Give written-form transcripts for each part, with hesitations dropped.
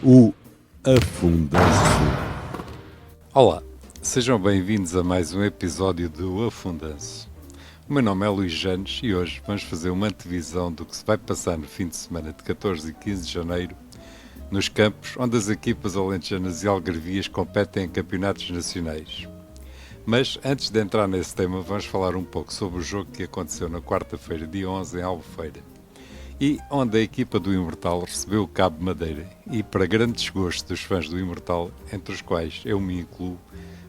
O Afundanço. Olá, sejam bem-vindos a mais um episódio do Afundanço. O meu nome é Luís Janes e hoje vamos fazer uma antevisão do que se vai passar no fim de semana de 14 e 15 de janeiro nos campos onde as equipas alentejanas e algarvias competem em campeonatos nacionais. Mas antes de entrar nesse tema, vamos falar um pouco sobre o jogo que aconteceu na quarta-feira, dia 11, em Albufeira, e onde a equipa do Imortal recebeu o Cabo Madeira e, para grande desgosto dos fãs do Imortal, entre os quais eu me incluo,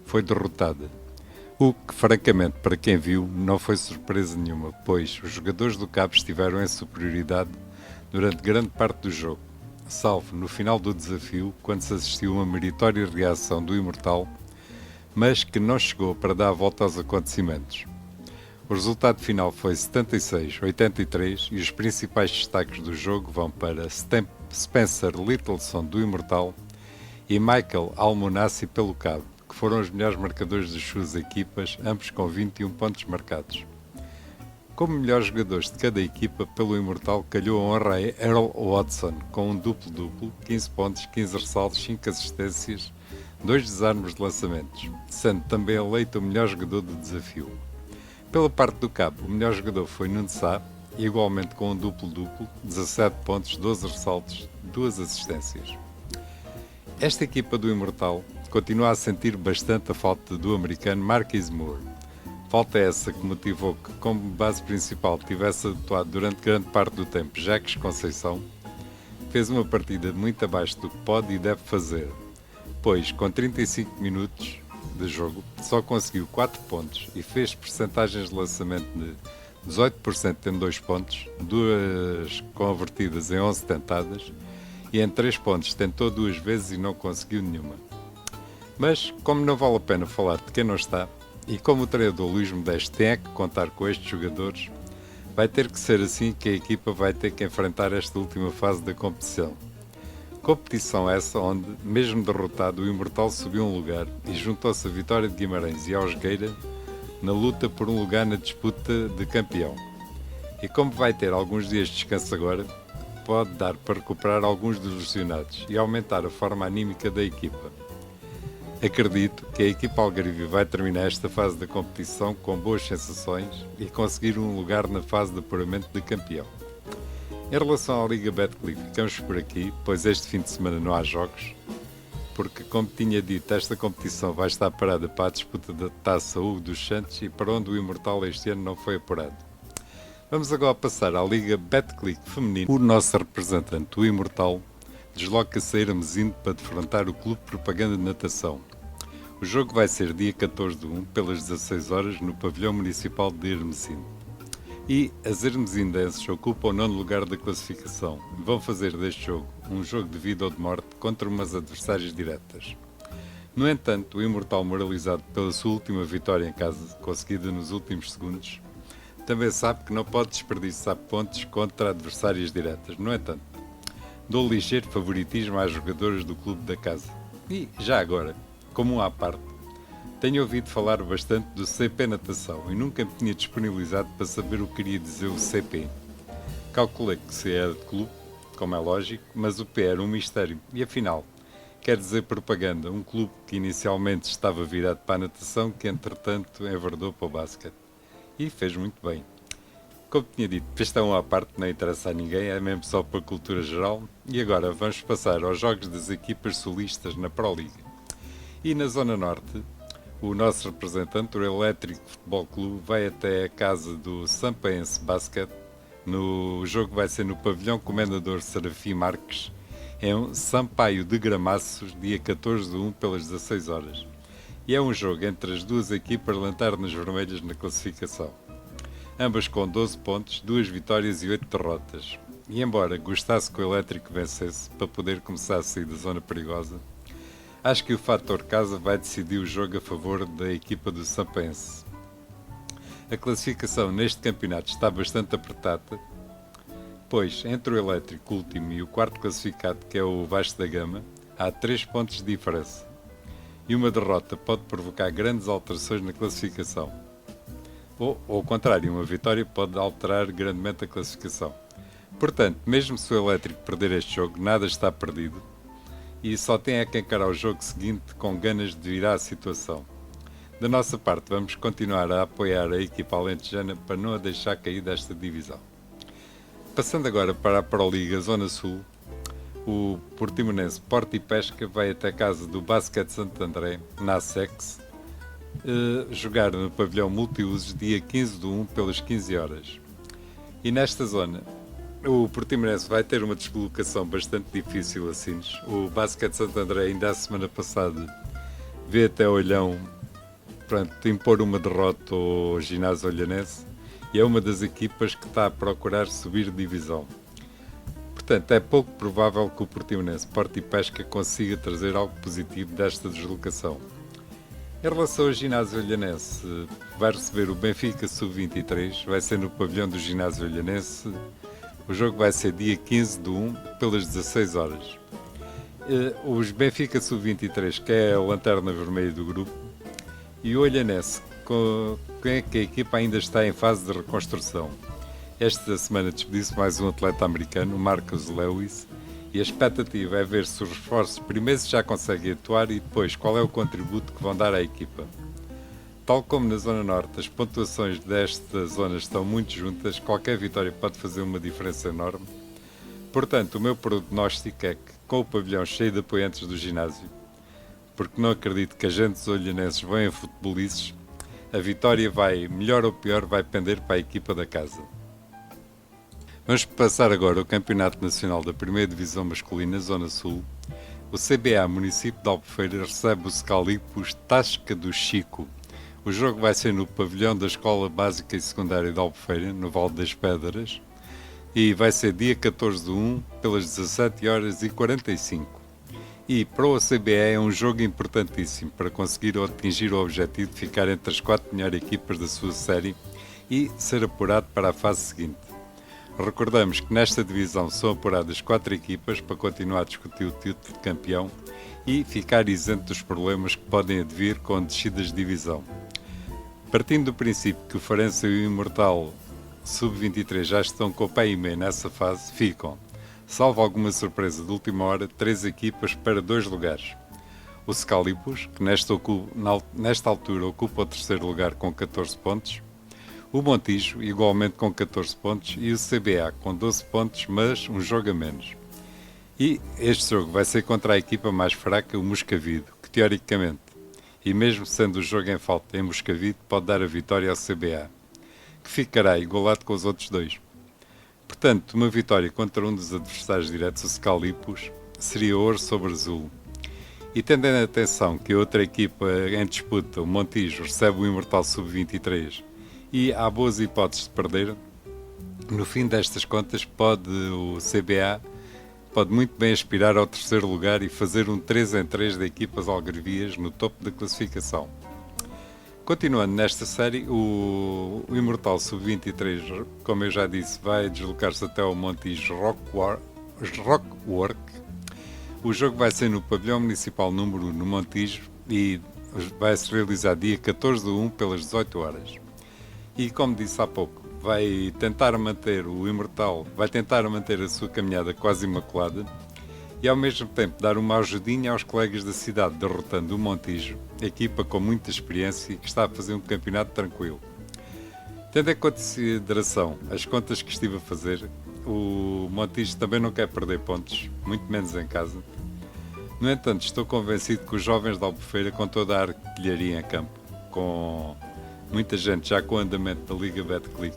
foi derrotada. O que, francamente, para quem viu, não foi surpresa nenhuma, pois os jogadores do Cabo estiveram em superioridade durante grande parte do jogo, salvo no final do desafio, quando se assistiu a uma meritória reação do Imortal, mas que não chegou para dar a volta aos acontecimentos. O resultado final foi 76-83 e os principais destaques do jogo vão para Spencer Littleson do Imortal e Michael Almonassi pelo Cabo, que foram os melhores marcadores das suas equipas, ambos com 21 pontos marcados. Como melhores jogadores de cada equipa, pelo Imortal calhou a honra a Earl Watson, com um duplo-duplo, 15 pontos, 15 ressaltos, 5 assistências, 2 desarmes de lançamentos, sendo também eleito o melhor jogador do desafio. Pela parte do Cabo, o melhor jogador foi Nuno Sá, igualmente com um duplo-duplo, 17 pontos, 12 ressaltos, 2 assistências. Esta equipa do Imortal continua a sentir bastante a falta do americano Marquise Moore. Falta essa que motivou que, como base principal, tivesse atuado durante grande parte do tempo Jacques Conceição, fez uma partida muito abaixo do que pode e deve fazer, pois, com 35 minutos de jogo, só conseguiu 4 pontos e fez percentagens de lançamento de 18% em 2 pontos, 2 convertidas em 11 tentadas, e em 3 pontos tentou 2 vezes e não conseguiu nenhuma. Mas, como não vale a pena falar de quem não está, e como o treinador Luís Modesto tem é que contar com estes jogadores, vai ter que ser assim que a equipa vai ter que enfrentar esta última fase da competição. Competição essa onde, mesmo derrotado, o Imortal subiu um lugar e juntou-se a Vitória de Guimarães e a Osgueira na luta por um lugar na disputa de campeão. E como vai ter alguns dias de descanso agora, pode dar para recuperar alguns dos lesionados e aumentar a forma anímica da equipa. Acredito que a equipa algarvia vai terminar esta fase da competição com boas sensações e conseguir um lugar na fase de apuramento de campeão. Em relação à Liga Betclic, ficamos por aqui, pois este fim de semana não há jogos, porque, como tinha dito, esta competição vai estar parada para a disputa da Taça Hugo dos Santos e para onde o Imortal este ano não foi apurado. Vamos agora passar à Liga Betclic feminino. O nosso representante, o Imortal, desloca-se a Hermesinde para defrontar o Clube Propaganda de Natação. O jogo vai ser dia 14 de 1, pelas 16 horas, no pavilhão municipal de Hermesinde. E as hermesindenses ocupam o 9º lugar da classificação e vão fazer deste jogo um jogo de vida ou de morte contra umas adversárias diretas. No entanto, o Imortal, moralizado pela sua última vitória em casa, conseguida nos últimos segundos, também sabe que não pode desperdiçar pontos contra adversárias diretas. No entanto, dou ligeiro favoritismo às jogadoras do clube da casa. E, já agora, como um à parte, tenho ouvido falar bastante do CP Natação e nunca me tinha disponibilizado para saber o que queria dizer o CP. Calculei que se era de clube, como é lógico, mas o P era um mistério. E afinal, quer dizer propaganda, um clube que inicialmente estava virado para a natação, que entretanto enverdou para o basquete. E fez muito bem. Como tinha dito, isto é uma parte que não interessa a ninguém, é mesmo só para a cultura geral. E agora vamos passar aos jogos das equipas solistas na Pro League. E na Zona Norte, o nosso representante, o Elétrico Futebol Clube, vai até a casa do Sampaense Basket. O jogo vai ser no pavilhão Comendador Serafim Marques, em Sampaio de Gramaços, dia 14 de 1, pelas 16 horas. E é um jogo entre as duas equipas lanternas vermelhas na classificação. Ambas com 12 pontos, 2 vitórias e 8 derrotas. E embora gostasse que o Elétrico vencesse para poder começar a sair da zona perigosa, acho que o fator casa vai decidir o jogo a favor da equipa do Sampaense. A classificação neste campeonato está bastante apertada, pois entre o Elétrico último e o quarto classificado, que é o Vasco da Gama, há 3 pontos de diferença. E uma derrota pode provocar grandes alterações na classificação. Ou, ao contrário, uma vitória pode alterar grandemente a classificação. Portanto, mesmo se o Elétrico perder este jogo, nada está perdido, e só tem é que encarar o jogo seguinte com ganas de virar a situação. Da nossa parte, vamos continuar a apoiar a equipa alentejana para não a deixar cair desta divisão. Passando agora para a Proliga Zona Sul, o Portimonense Porto e Pesca vai até a casa do Basquete Santo André, na ASEX, jogar no pavilhão multiusos dia 15/1 pelas 15 horas. E nesta zona, o Portimonense vai ter uma deslocação bastante difícil a Sines. O Basquete Santo André ainda a semana passada veio até Olhão para impor uma derrota ao Ginásio Olhanense e é uma das equipas que está a procurar subir de divisão. Portanto, é pouco provável que o Portimonense Porto e Pesca consiga trazer algo positivo desta deslocação. Em relação ao Ginásio Olhanense, vai receber o Benfica Sub-23, vai ser no pavilhão do Ginásio Olhanense. O jogo vai ser dia 15/1 pelas 16 horas. Os Benfica Sub-23, que é a lanterna vermelha do grupo, e o Olhanense, que a equipa ainda está em fase de reconstrução. Esta semana despediu-se mais um atleta americano, o Marcus Lewis, e a expectativa é ver se os reforços primeiro já conseguem atuar e depois qual é o contributo que vão dar à equipa. Tal como na Zona Norte, as pontuações desta zona estão muito juntas, qualquer vitória pode fazer uma diferença enorme. Portanto, o meu prognóstico é que, com o pavilhão cheio de apoiantes do ginásio, porque não acredito que agentes olhanenses venham futebolices, a vitória vai, melhor ou pior, vai pender para a equipa da casa. Vamos passar agora ao Campeonato Nacional da 1ª Divisão Masculina, Zona Sul. O CBA Município de Albufeira recebe o Scalipos Tasca do Chico. O jogo vai ser no pavilhão da Escola Básica e Secundária de Albufeira, no Vale das Pedras, e vai ser dia 14/1 pelas 17h45. E para o CBA é um jogo importantíssimo para conseguir atingir o objetivo de ficar entre as 4 melhores equipas da sua série e ser apurado para a fase seguinte. Recordamos que nesta divisão são apuradas 4 equipas para continuar a discutir o título de campeão e ficar isento dos problemas que podem advir com descidas de divisão. Partindo do princípio que o Farense e o Imortal Sub-23 já estão com o pé e meio nessa fase, ficam, salvo alguma surpresa de última hora, 3 equipas para 2 lugares. O Scalipos, que nesta altura ocupa o 3º lugar com 14 pontos, o Montijo, igualmente com 14 pontos, e o CBA, com 12 pontos, mas um jogo a menos. E este jogo vai ser contra a equipa mais fraca, o Moscavide, que teoricamente, e mesmo sendo o jogo em falta em Moscavide, pode dar a vitória ao CBA, que ficará igualado com os outros 2. Portanto, uma vitória contra um dos adversários diretos, o Scalipos, seria ouro sobre azul. E tendo em atenção que a outra equipa em disputa, o Montijo, recebe o Imortal Sub-23 e há boas hipóteses de perder, no fim destas contas o CBA pode muito bem aspirar ao 3º lugar e fazer um 3-3 de equipas algarvias no topo da classificação. Continuando nesta série, o Imortal Sub-23, como eu já disse, vai deslocar-se até ao Montijo Rockwork. O jogo vai ser no Pavilhão Municipal número 1 no Montijo e vai se realizar dia 14/1 pelas 18 horas. E como disse há pouco, vai tentar manter a sua caminhada quase imaculada e ao mesmo tempo dar uma ajudinha aos colegas da cidade, derrotando o Montijo, equipa com muita experiência e que está a fazer um campeonato tranquilo. Tendo em consideração as contas que estive a fazer, o Montijo também não quer perder pontos, muito menos em casa. No entanto, estou convencido que os jovens de Albufeira, com toda a artilharia em campo, com muita gente já com o andamento da Liga Betclic,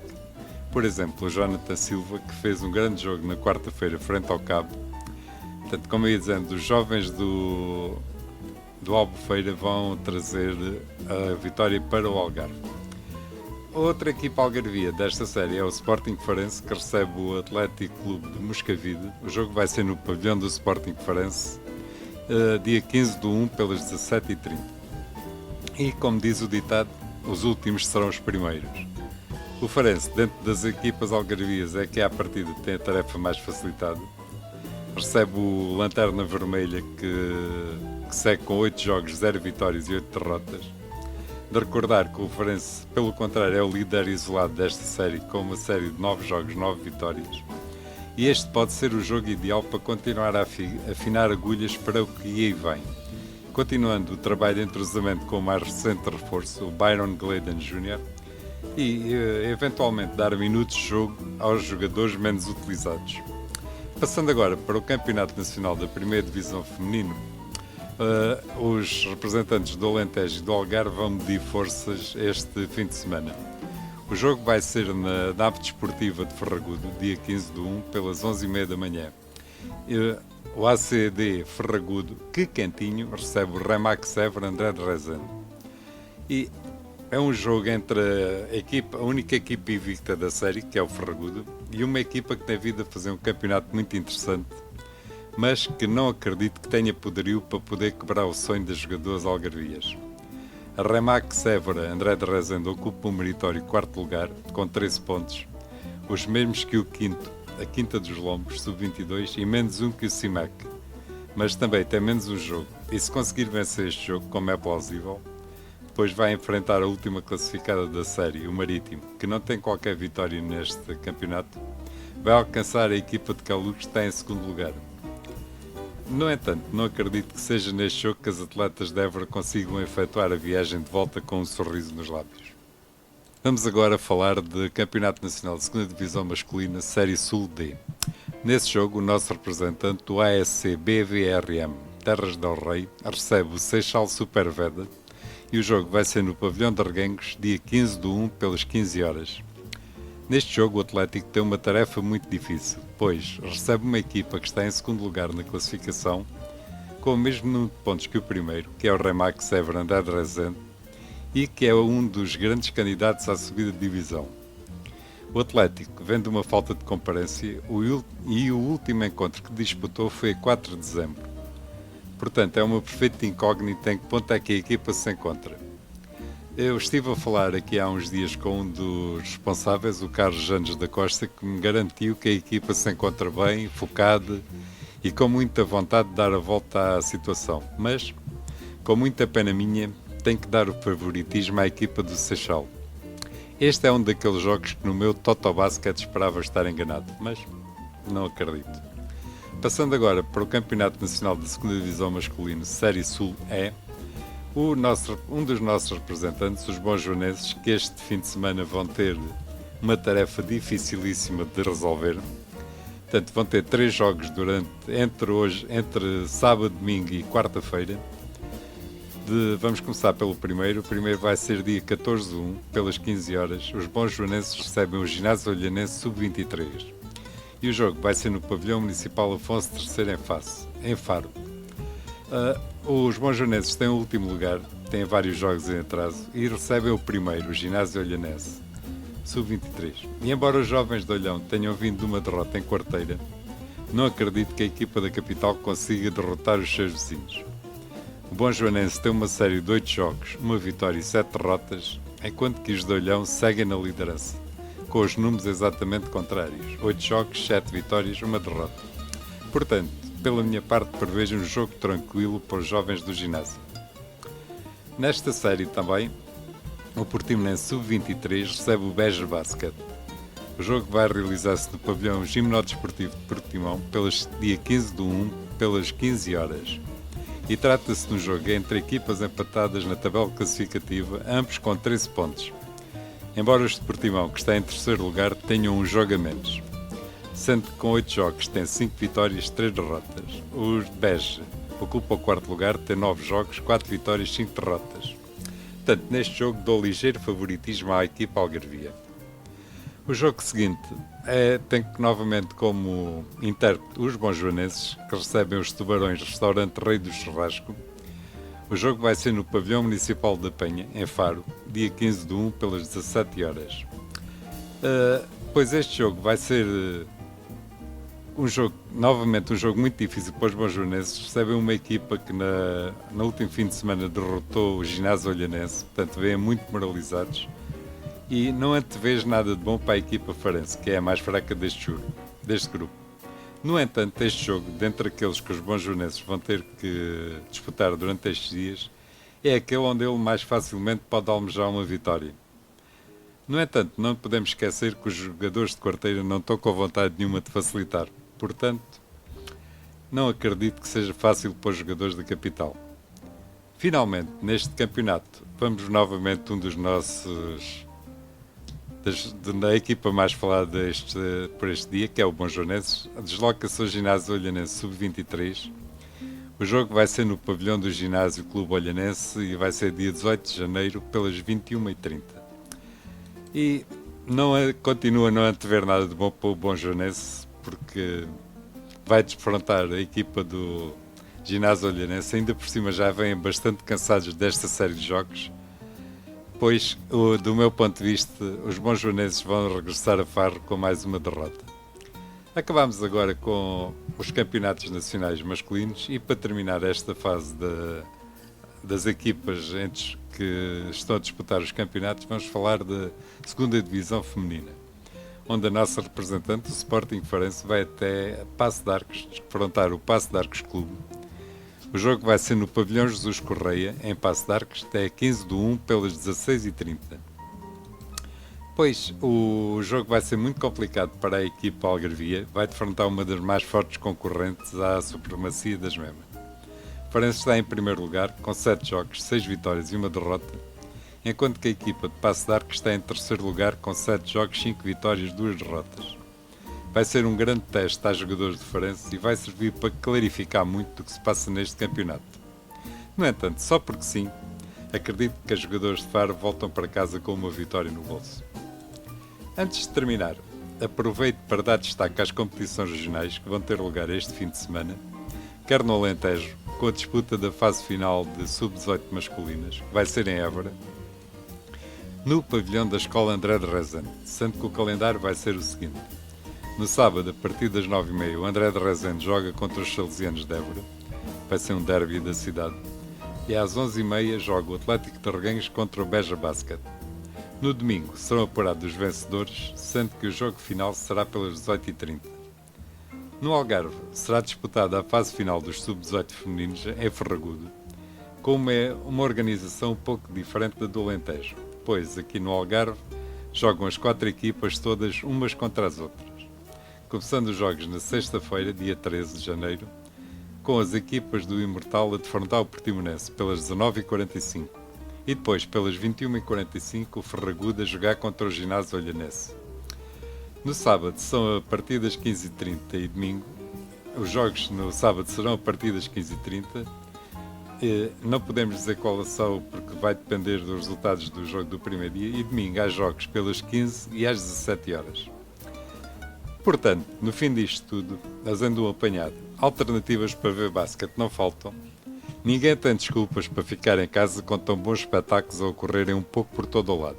por exemplo, o Jonathan Silva, que fez um grande jogo na quarta-feira frente ao Cabo. Portanto, como eu ia dizendo, os jovens do Albufeira vão trazer a vitória para o Algarve. Outra equipa algarvia desta série é o Sporting Farense, que recebe o Atlético Clube de Moscavide. O jogo vai ser no pavilhão do Sporting Farense, dia 15/1 pelas 17h30. E como diz o ditado, os últimos serão os primeiros. O Farense, dentro das equipas algarvias, é que à partida tem a tarefa mais facilitada. Recebe o Lanterna Vermelha, que segue com 8 jogos, 0 vitórias e 8 derrotas. De recordar que o Farense, pelo contrário, é o líder isolado desta série, com uma série de 9 jogos, 9 vitórias. e este pode ser o jogo ideal para continuar a afinar agulhas para o que aí vem. Continuando o trabalho de entrosamento com o mais recente reforço, o Byron Gladden Jr., e eventualmente dar minutos de jogo aos jogadores menos utilizados. Passando agora para o Campeonato Nacional da Primeira Divisão Feminino, os representantes do Alentejo e do Algarve vão medir forças este fim de semana. O jogo vai ser na nave desportiva de Ferragudo, dia 15 de 1, pelas 11h30 da manhã. O ACD Ferragudo, que quentinho, recebe o Remax Évora André de Rezende. E é um jogo entre a única equipa invicta da série, que é o Ferragudo, e uma equipa que tem vindo a fazer um campeonato muito interessante, mas que não acredito que tenha poderio para poder quebrar o sonho das jogadoras algarvias. A Remax Évora André de Rezende ocupa um meritório quarto lugar, com 13 pontos, os mesmos que o quinto, a Quinta dos Lombos, sub-22, e menos um que o CIMAC, mas também tem menos um jogo, e se conseguir vencer este jogo, como é plausível, depois vai enfrentar a última classificada da série, o Marítimo, que não tem qualquer vitória neste campeonato, vai alcançar a equipa de Calux, que está em segundo lugar. No entanto, não acredito que seja neste jogo que as atletas de Évora consigam efetuar a viagem de volta com um sorriso nos lábios. Vamos agora falar de Campeonato Nacional de 2ª Divisão Masculina, Série Sul D. Nesse jogo, o nosso representante, o ASC BVRM Terras del Rei, recebe o Seixal Superveda, e o jogo vai ser no Pavilhão de Arguengos, dia 15 de 1, pelas 15 horas. Neste jogo, o Atlético tem uma tarefa muito difícil, pois recebe uma equipa que está em segundo lugar na classificação, com o mesmo número de pontos que o primeiro, que é o Remax Évora André de Rezende, e que é um dos grandes candidatos à subida de divisão. O Atlético vem de uma falta de comparência e o último encontro que disputou foi a 4 de dezembro. Portanto, é uma perfeita incógnita em que ponto é que a equipa se encontra. Eu estive a falar aqui há uns dias com um dos responsáveis, o Carlos Janes da Costa, que me garantiu que a equipa se encontra bem, focada e com muita vontade de dar a volta à situação. Mas, com muita pena minha, tenho que dar o favoritismo à equipa do Seixal. Este é um daqueles jogos que no meu Totobasket esperava estar enganado, mas não acredito. Passando agora para o Campeonato Nacional da 2ª Divisão Masculino, Série Sul E, um dos nossos representantes, os bonjoneses, que este fim de semana vão ter uma tarefa dificilíssima de resolver. Portanto, vão ter 3 jogos entre sábado, domingo e quarta-feira. Vamos começar pelo primeiro. O primeiro vai ser dia 14 de 1, pelas 15 horas. Os bonjoneses recebem o Ginásio Olhanense Sub-23. E o jogo vai ser no Pavilhão Municipal Afonso III em Faro. Os bonjoneses têm o último lugar, têm vários jogos em atraso e recebem o primeiro, o Ginásio Olhanense, Sub-23. E embora os jovens de Olhão tenham vindo de uma derrota em quarteira, não acredito que a equipa da capital consiga derrotar os seus vizinhos. O bonjoanense tem uma série de 8 jogos, uma vitória e 7 derrotas, enquanto que os de Olhão seguem na liderança, com os números exatamente contrários, 8 jogos, 7 vitórias, uma derrota. Portanto, pela minha parte, prevejo um jogo tranquilo para os jovens do ginásio. Nesta série também, o Portimonense Sub-23 recebe o Beja Basket. O jogo vai realizar-se no pavilhão Gimnodesportivo de Portimão, dia 15 de 1, pelas 15 horas. E trata-se de um jogo entre equipas empatadas na tabela classificativa, ambos com 13 pontos. Embora os de Portimão, que está em terceiro lugar, tenham um jogo a menos. Sendo que com 8 jogos tem 5 vitórias e 3 derrotas. Os de Beja ocupa o quarto lugar, tem 9 jogos, 4 vitórias e 5 derrotas. Portanto, neste jogo dou ligeiro favoritismo à equipa algarvia. O jogo seguinte tem novamente como intérprete os bonjoaneses, que recebem os Tubarões Restaurante Rei do Churrasco. O jogo vai ser no Pavilhão Municipal da Penha, em Faro, dia 15 de 1, pelas 17 horas. Pois este jogo vai ser novamente um jogo muito difícil para os bonjoaneses. Recebem uma equipa que no último fim de semana derrotou o Ginásio Olhanense, portanto vêm muito moralizados. E não antevês nada de bom para a equipa farense, que é a mais fraca deste grupo. No entanto, este jogo, dentre aqueles que os bonjoaneses vão ter que disputar durante estes dias, é aquele onde ele mais facilmente pode almejar uma vitória. No entanto, não podemos esquecer que os jogadores de quarteira não estão com vontade nenhuma de facilitar. Portanto, não acredito que seja fácil para os jogadores da capital. Finalmente, neste campeonato, vamos novamente um dos nossos... da equipa mais falada por este dia, que é o Bonjoneses, desloca-se ao ginásio Olhanense Sub-23. O jogo vai ser no pavilhão do ginásio Clube Olhanense e vai ser dia 18 de janeiro pelas 21h30. E continua a não antever nada de bom para o Bonjoneses, porque vai defrontar a equipa do ginásio Olhanense. Ainda por cima já vêm bastante cansados desta série de jogos, pois, do meu ponto de vista, os bonjoneses vão regressar a Faro com mais uma derrota. Acabamos agora com os campeonatos nacionais masculinos e, para terminar esta fase das equipas que estão a disputar os campeonatos, vamos falar da segunda divisão feminina, onde a nossa representante, o Sporting Farense, vai até Paço de Arcos defrontar o Paço de Arcos Clube. O jogo vai ser no pavilhão Jesus Correia, em Paço de Arcos, até 15/1 pelas 16h30. Pois, o jogo vai ser muito complicado para a equipa algarvia, vai defrontar uma das mais fortes concorrentes à supremacia das mesmas. Farense está em primeiro lugar, com 7 jogos, 6 vitórias e 1 derrota, enquanto que a equipa de Paço de Arcos está em terceiro lugar, com 7 jogos, 5 vitórias e 2 derrotas. Vai ser um grande teste aos jogadores de Farense e vai servir para clarificar muito do que se passa neste campeonato. No entanto, só porque sim, acredito que os jogadores de Faro voltam para casa com uma vitória no bolso. Antes de terminar, aproveito para dar destaque às competições regionais que vão ter lugar este fim de semana, quer no Alentejo, com a disputa da fase final de Sub-18 masculinas, que vai ser em Évora, no pavilhão da Escola André de Rezende, sendo que o calendário vai ser o seguinte. No sábado, a partir das 9h30, o André de Rezende joga contra os Salesianos de Évora, vai ser um derby da cidade, e às 11h30 joga o Atlético de Reguengos contra o Beja Basket. No domingo serão apurados os vencedores, sendo que o jogo final será pelas 18h30. No Algarve será disputada a fase final dos Sub-18 femininos em Ferragudo, com uma organização um pouco diferente da do Alentejo, pois aqui no Algarve jogam as 4 equipas todas umas contra as outras. Começando os jogos na sexta-feira, dia 13 de janeiro, com as equipas do Imortal a defrontar o Portimonense pelas 19h45 e depois pelas 21h45 o Ferragudo a jogar contra o ginásio Olhanense. No sábado são a partir das 15h30 e domingo, os jogos no sábado serão a partir das 15h30, não podemos dizer qual são porque vai depender dos resultados do jogo do primeiro dia, e domingo há jogos pelas 15 e às 17 horas. Portanto, no fim disto tudo, fazendo um apanhado, alternativas para ver basquete não faltam. Ninguém tem desculpas para ficar em casa com tão bons espetáculos a ocorrerem um pouco por todo o lado.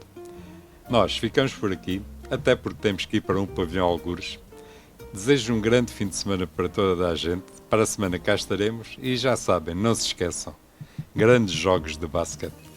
Nós ficamos por aqui, até porque temos que ir para um pavilhão algures. Desejo um grande fim de semana para toda a gente. Para a semana cá estaremos e já sabem, não se esqueçam, grandes jogos de basquete.